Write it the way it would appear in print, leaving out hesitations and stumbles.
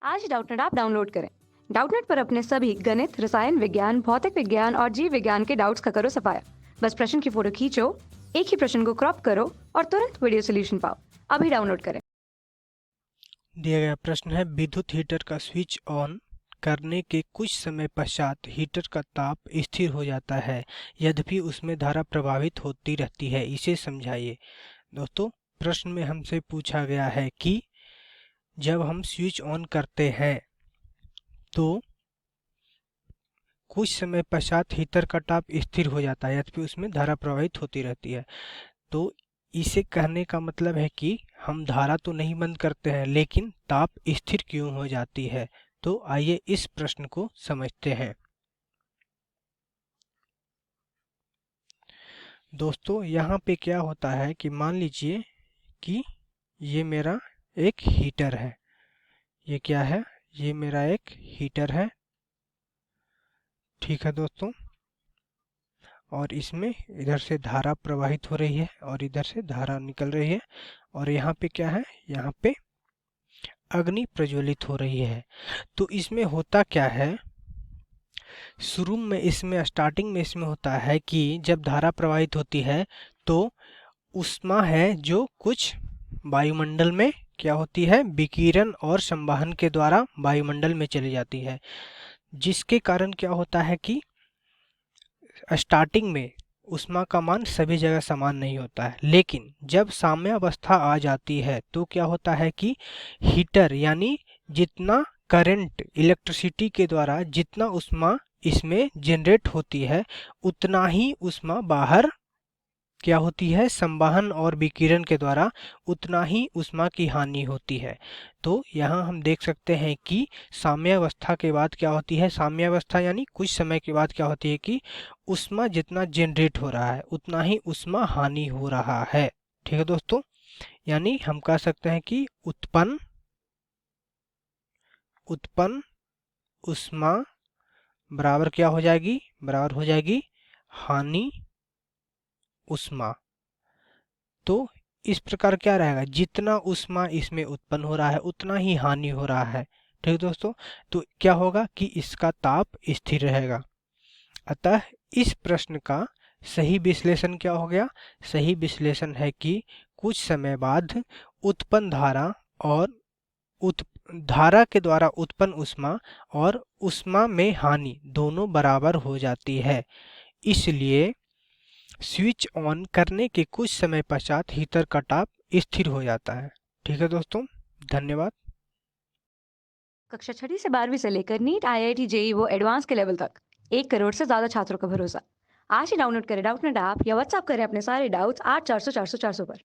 आज ही Doubtnut app download करें। Doubtnut पर अपने सभी गणित, रसायन विज्ञान, भौतिक विज्ञान और जीव विज्ञान के डाउट्स का करो सफाया। बस प्रश्न की फोटो खींचो, एक ही प्रश्न को क्रॉप करो और तुरंत वीडियो सोल्यूशन पाओ। अभी डाउनलोड करें। दिया गया प्रश्न है, विद्युत हीटर का स्विच ऑन करने के कुछ समय पश्चात हीटर का ताप स्थिर हो जाता है, यद्यपि उसमें धारा प्रवाहित होती रहती है, इसे समझाइए। दोस्तों, प्रश्न में हमसे पूछा गया है कि जब हम स्विच ऑन करते हैं तो कुछ समय पश्चात हीटर का ताप स्थिर हो जाता है, यद्यपि उसमें धारा प्रवाहित होती रहती है। तो इसे कहने का मतलब है कि हम धारा तो नहीं बंद करते हैं, लेकिन ताप स्थिर क्यों हो जाती है। तो आइए इस प्रश्न को समझते हैं। दोस्तों, यहाँ पे क्या होता है कि मान लीजिए कि ये मेरा एक हीटर है। ये क्या है? ये मेरा एक हीटर है। ठीक है दोस्तों, और इसमें इधर से धारा प्रवाहित हो रही है और इधर से धारा निकल रही है, और यहाँ पे क्या है? यहाँ पे अग्नि प्रज्वलित हो रही है। तो इसमें होता क्या है, शुरू में इसमें स्टार्टिंग में इसमें होता है कि जब धारा प्रवाहित होती है तो ऊष्मा है जो कुछ वायुमंडल में क्या होती है, विकिरण और संवहन के द्वारा वायुमंडल में चली जाती है, जिसके कारण क्या होता है कि स्टार्टिंग में ऊष्मा का मान सभी जगह समान नहीं होता है। लेकिन जब साम्यावस्था आ जाती है तो क्या होता है कि हीटर यानी जितना करंट इलेक्ट्रिसिटी के द्वारा जितना ऊष्मा इसमें जनरेट होती है, उतना ही ऊष्मा बाहर क्या होती है, संवहन और विकिरण के द्वारा उतना ही ऊष्मा की हानि होती है। तो यहाँ हम देख सकते हैं कि साम्यावस्था के बाद क्या होती है, साम्यावस्था यानी कुछ समय के बाद क्या होती है कि ऊष्मा जितना जनरेट हो रहा है उतना ही ऊष्मा हानि हो रहा है। ठीक है दोस्तों, यानी हम कह सकते हैं कि उत्पन्न ऊष्मा बराबर क्या हो जाएगी, बराबर हो जाएगी हानि ऊष्मा। तो इस प्रकार क्या रहेगा, जितना ऊष्मा इसमें उत्पन्न हो रहा है उतना ही हानि हो रहा है। ठीक है दोस्तों, तो क्या होगा कि इसका ताप स्थिर रहेगा। अतः इस प्रश्न का सही विश्लेषण क्या हो गया, सही विश्लेषण है कि कुछ समय बाद उत्पन्न धारा और धारा के द्वारा उत्पन्न ऊष्मा और ऊष्मा में हानि दोनों बराबर हो जाती है, इसलिए स्विच ऑन करने के कुछ समय पश्चात हीटर का ताप स्थिर हो जाता है। ठीक है दोस्तों, धन्यवाद। कक्षा 6 से 12वीं से लेकर नीट, IIT, JEE वो एडवांस के लेवल तक 1 करोड़ से ज्यादा छात्रों का भरोसा। आज ही डाउनलोड करें डाउटनेट ऐप या व्हाट्सएप करें अपने सारे डाउट्स 8400 400 400 पर।